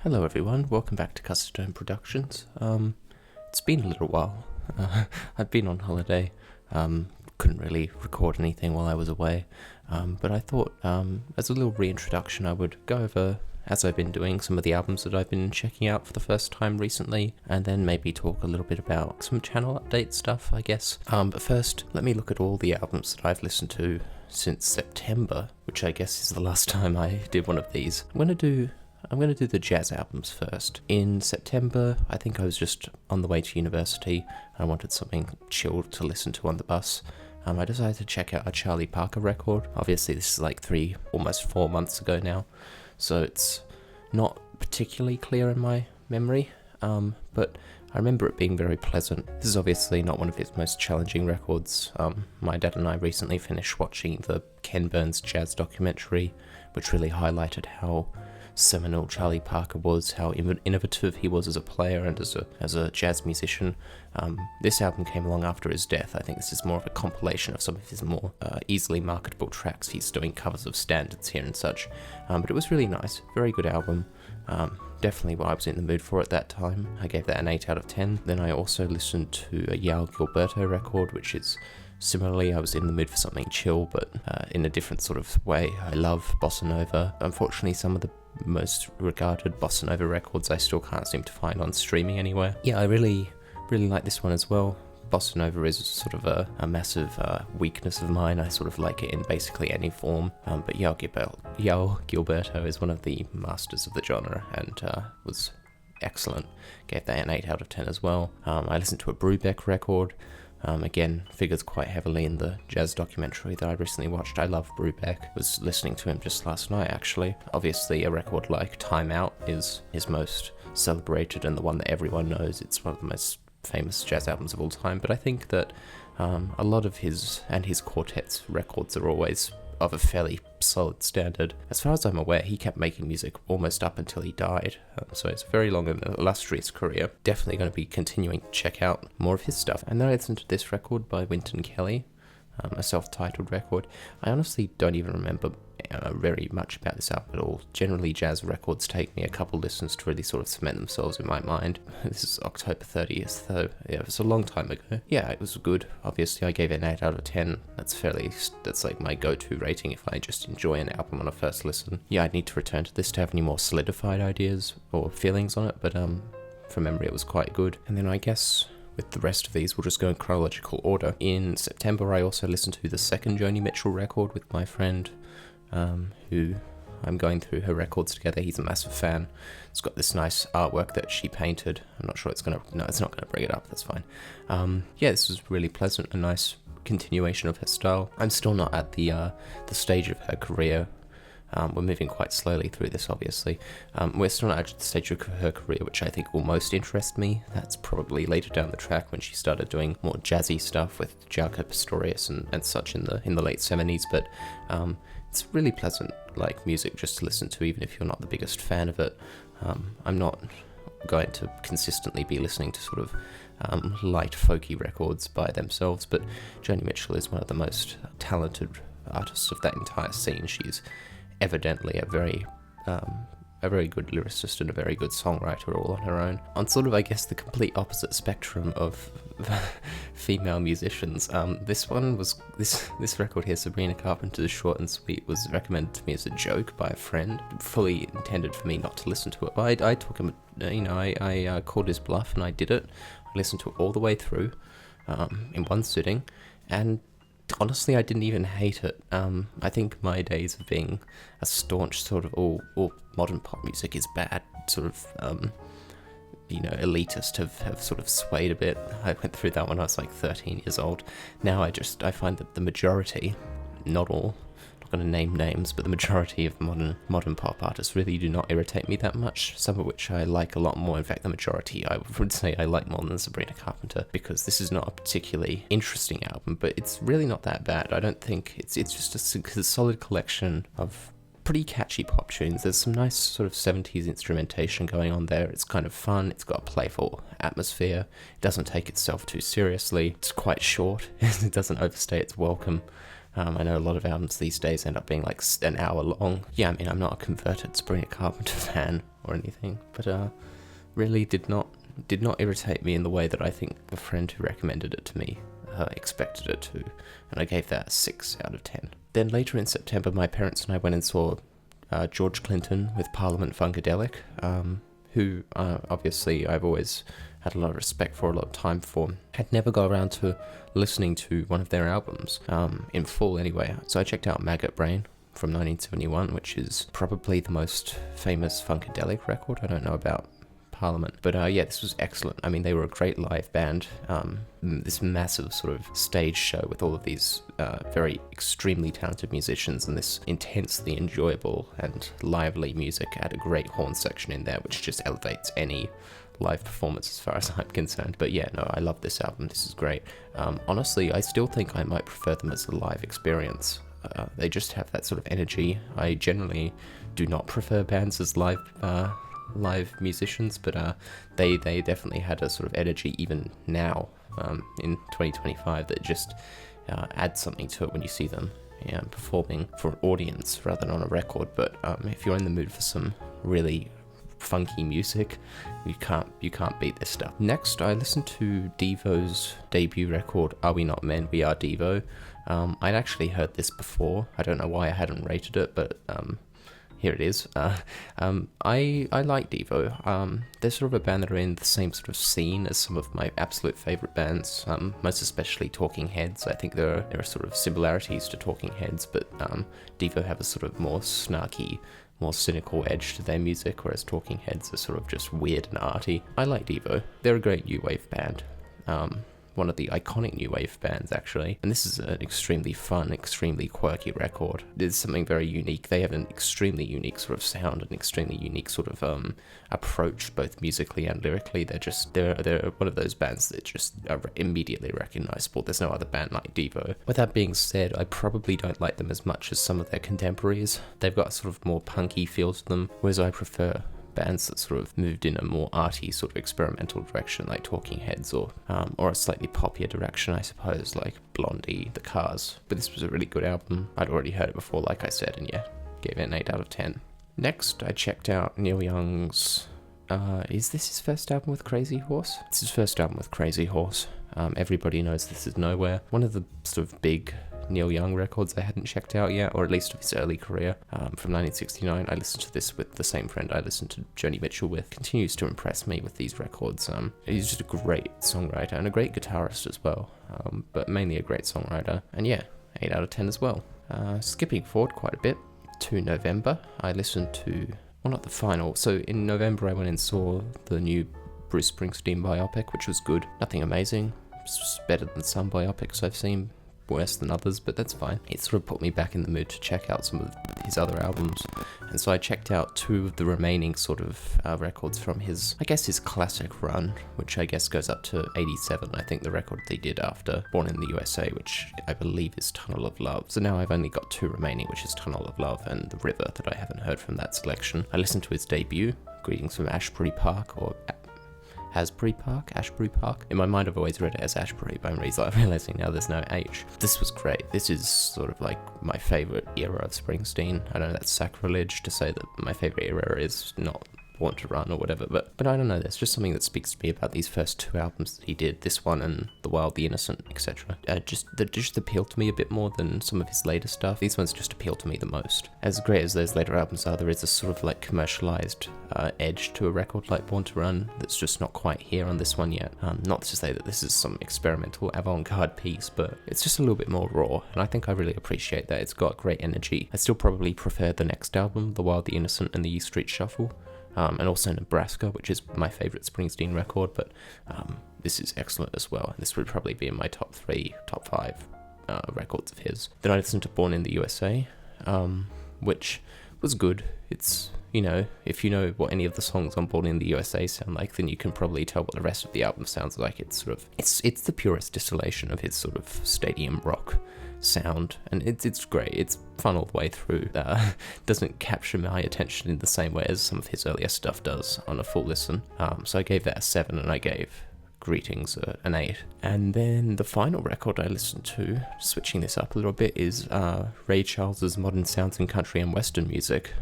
Hello everyone, welcome back to Custodome Productions. It's been a little while. I've been on holiday, couldn't really record anything while I was away, but I thought as a little reintroduction I would go over, as I've been doing, some of the albums that I've been checking out for the first time recently, and then maybe talk a little bit about some channel update stuff, I guess. But first, let me look at all the albums that I've listened to since September, which I guess is the last time I did one of these. I'm going to do the jazz albums first. In September, I think I was just on the way to university and I wanted something chilled to listen to on the bus. I decided to check out a Charlie Parker record. Obviously this is like almost 4 months ago now, so it's not particularly clear in my memory, but I remember it being very pleasant. This is obviously not one of his most challenging records. My dad and I recently finished watching the Ken Burns jazz documentary, which really highlighted how seminal Charlie Parker was, how innovative he was as a player and as a jazz musician. This album came along after his death. I think this is more of a compilation of some of his more easily marketable tracks. He's doing covers of standards here and such, but it was really nice, very good album. Definitely what I was in the mood for at that time. I gave that an 8 out of 10. Then I also listened to a Yael Gilberto record, which is similarly, I was in the mood for something chill, but in a different sort of way. I love bossa nova. Unfortunately, some of the most regarded bossa nova records I still can't seem to find on streaming anywhere. Yeah, I really like this one as well. Bossa nova is sort of a massive weakness of mine. I sort of like it in basically any form, but Yael Gilberto is one of the masters of the genre and was excellent. Gave that an 8 out of 10 as well. I listened to a Brubeck record. Again, figures quite heavily in the jazz documentary that I recently watched. I love Brubeck. Was listening to him just last night, actually. Obviously, a record like Time Out is his most celebrated and the one that everyone knows. It's one of the most famous jazz albums of all time, but I think that a lot of his and his quartet's records are always of a fairly solid standard. As far as I'm aware, he kept making music almost up until he died, so it's a very long and illustrious career. Definitely going to be continuing to check out more of his stuff. And then I listened to this record by Wynton Kelly, a self-titled record. I honestly don't even remember very much about this album at all. Generally, jazz records take me a couple listens to really sort of cement themselves in my mind. This is October 30th, though. Yeah, it was a long time ago. Yeah, it was good. Obviously, I gave it an 8 out of 10. That's like my go-to rating if I just enjoy an album on a first listen. Yeah, I'd need to return to this to have any more solidified ideas or feelings on it, but from memory it was quite good. And then I guess with the rest of these, we'll just go in chronological order. In September, I also listened to the second Joni Mitchell record with my friend, who I'm going through her records together. He's a massive fan. It's got this nice artwork that she painted. I'm not sure it's not gonna bring it up, that's fine. Yeah, this was really pleasant, a nice continuation of her style. I'm still not at the stage of her career. We're moving quite slowly through this, obviously. We're still not at the stage of her career which I think will most interest me. That's probably later down the track when she started doing more jazzy stuff with Jaco Pastorius and such in the late 70s, but it's really pleasant like music just to listen to, even if you're not the biggest fan of it. I'm not going to consistently be listening to sort of light folky records by themselves, but Joni Mitchell is one of the most talented artists of that entire scene. She's evidently a very good lyricist and a very good songwriter all on her own. On sort of, I guess, the complete opposite spectrum of female musicians, this record here, Sabrina Carpenter's Short and Sweet, was recommended to me as a joke by a friend, fully intended for me not to listen to it. But I took him, I called his bluff and I did it. I listened to it all the way through in one sitting, and honestly, I didn't even hate it. I think my days of being a staunch sort of all modern pop music is bad sort of elitist have sort of swayed a bit. I went through that when I was like 13 years old. Now I find that the majority, not all, I'm not going to name names, but the majority of modern pop artists really do not irritate me that much, some of which I like a lot more. In fact, the majority I would say I like more than Sabrina Carpenter, because this is not a particularly interesting album, but it's really not that bad. I don't think it's just a solid collection of pretty catchy pop tunes. There's some nice sort of 70s instrumentation going on there. It's kind of fun. It's got a playful atmosphere. It doesn't take itself too seriously. It's quite short. It doesn't overstay its welcome. I know a lot of albums these days end up being like an hour long. Yeah, I mean, I'm not a converted Sabrina Carpenter fan or anything, but really did not irritate me in the way that I think the friend who recommended it to me expected it to, and I gave that a 6 out of 10. Then later in September, my parents and I went and saw George Clinton with Parliament Funkadelic, who obviously I've always had a lot of respect for, a lot of time for. Had never got around to listening to one of their albums, in full anyway, so I checked out Maggot Brain from 1971, which is probably the most famous Funkadelic record. I don't know about Parliament, but yeah, this was excellent. I mean, they were a great live band. This massive sort of stage show with all of these very extremely talented musicians and this intensely enjoyable and lively music. Had a great horn section in there, which just elevates any live performance as far as I'm concerned. But yeah, no, I love this album. This is great. Honestly, I still think I might prefer them as a live experience. They just have that sort of energy. I generally do not prefer bands as live musicians, but they definitely had a sort of energy even now in 2025 that just adds something to it when you see them performing for an audience rather than on a record. But if you're in the mood for some really funky music, you can't beat this stuff. Next, I listened to Devo's debut record, Are We Not Men, We Are Devo. I'd actually heard this before. I don't know why I hadn't rated it, but here it is. I like Devo. They're sort of a band that are in the same sort of scene as some of my absolute favourite bands, most especially Talking Heads. I think there are sort of similarities to Talking Heads, but Devo have a sort of more snarky, more cynical edge to their music, whereas Talking Heads are sort of just weird and arty. I like Devo. They're a great new wave band. One of the iconic new wave bands, actually. And this is an extremely fun, extremely quirky record. There's something very unique. They have an extremely unique sort of sound, an extremely unique sort of approach, both musically and lyrically. They're one of those bands that just are immediately recognizable. There's no other band like Devo. With that being said, I probably don't like them as much as some of their contemporaries. They've got a sort of more punky feel to them, whereas I prefer bands that sort of moved in a more arty sort of experimental direction, like Talking Heads, or a slightly poppier direction, I suppose, like Blondie, The Cars. But this was a really good album. I'd already heard it before, like I said, and yeah, gave it an 8 out of 10. Next, I checked out Neil Young's, is this his first album with Crazy Horse? It's his first album with Crazy Horse. Everybody knows This Is Nowhere. One of the sort of big Neil Young records I hadn't checked out yet, or at least of his early career, from 1969. I listened to this with the same friend I listened to Joni Mitchell with. Continues to impress me with these records. He's just a great songwriter and a great guitarist as well, but mainly a great songwriter. And yeah, 8 out of 10 as well. Skipping forward quite a bit to November, I listened to, well, not the final, so in November I went and saw the new Bruce Springsteen biopic, which was good. Nothing amazing. It's better than some biopics I've seen, worse than others, but that's fine. It sort of put me back in the mood to check out some of his other albums, and so I checked out 2 of the remaining sort of records from his classic run, which I guess goes up to 87, I think, the record they did after Born in the USA, which I believe is Tunnel of Love. So now I've only got 2 remaining, which is Tunnel of Love and The River, that I haven't heard from that selection. I listened to his debut, Greetings from Ashbury Park, or Ashbury Park. In my mind, I've always read it as Ashbury, but I'm realizing now there's no H. This was great. This is sort of like my favorite era of Springsteen. I know that's sacrilege to say that my favorite era is not Born to Run or whatever, but I don't know, there's just something that speaks to me about these first 2 albums that he did, this one and The Wild, The Innocent, etc. They just appeal to me a bit more than some of his later stuff. These ones just appeal to me the most. As great as those later albums are, there is a sort of like commercialized edge to a record like Born to Run that's just not quite here on this one yet. Not to say that this is some experimental avant-garde piece, but it's just a little bit more raw, and I think I really appreciate that. It's got great energy. I still probably prefer the next album, The Wild, The Innocent and The E Street Shuffle. And also Nebraska, which is my favourite Springsteen record, but this is excellent as well. This would probably be in my top 5 records of his. Then I listened to Born in the USA, which was good. It's, if you know what any of the songs on Born in the USA sound like, then you can probably tell what the rest of the album sounds like. It's sort of, it's the purest distillation of his sort of stadium rock sound, and it's great. It's fun all the way through. Doesn't capture my attention in the same way as some of his earlier stuff does on a full listen. So I gave that a 7, and I gave Greetings, an 8. And then the final record I listened to, switching this up a little bit, is Ray Charles's Modern Sounds in Country and Western Music.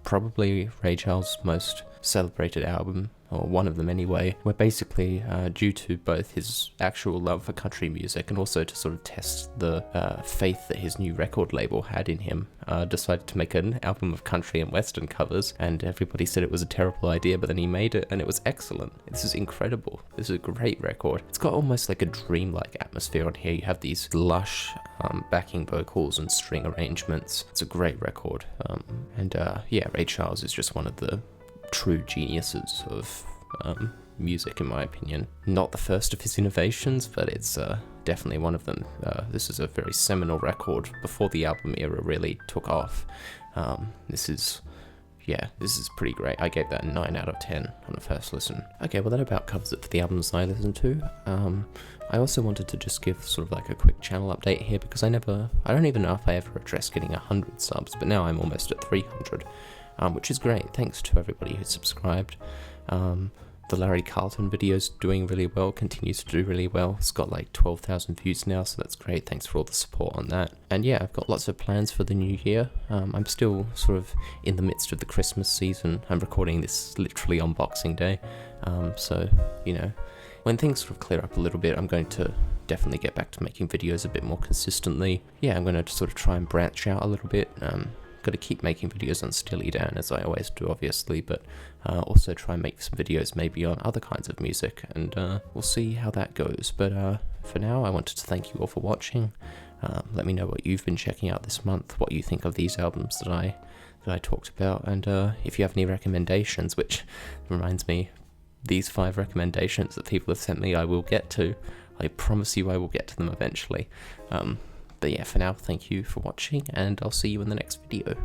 Probably Ray Charles' most celebrated album, or one of them anyway, where basically, due to both his actual love for country music and also to sort of test the faith that his new record label had in him, decided to make an album of country and western covers, and everybody said it was a terrible idea, but then he made it and it was excellent. This is incredible. This is a great record. It's got almost like a dreamlike atmosphere on here. You have these lush backing vocals and string arrangements. It's a great record. Yeah, Ray Charles is just one of the true geniuses of music, in my opinion. Not the first of his innovations, but it's definitely one of them. This is a very seminal record before the album era really took off. This is pretty great. I gave that a 9 out of 10 on the first listen. Okay, well that about covers it for the albums I listened to. I also wanted to just give sort of like a quick channel update here, because I don't even know if I ever addressed getting 100 subs, but now I'm almost at 300. Which is great. Thanks to everybody who subscribed. The Larry Carlton video's doing really well, continues to do really well. It's got like 12,000 views now, so that's great. Thanks for all the support on that. And yeah, I've got lots of plans for the new year. I'm still sort of in the midst of the Christmas season. I'm recording this literally on Boxing Day. So, you know, when things sort of clear up a little bit, I'm going to definitely get back to making videos a bit more consistently. Yeah, I'm going to sort of try and branch out a little bit. Got to keep making videos on Steely Dan, as I always do, obviously, but also try and make some videos maybe on other kinds of music, and we'll see how that goes. But for now, I wanted to thank you all for watching. Let me know what you've been checking out this month, what you think of these albums that I talked about, and if you have any recommendations, which reminds me, these 5 recommendations that people have sent me, I will get to. I promise you I will get to them eventually. But yeah, for now, thank you for watching, and I'll see you in the next video.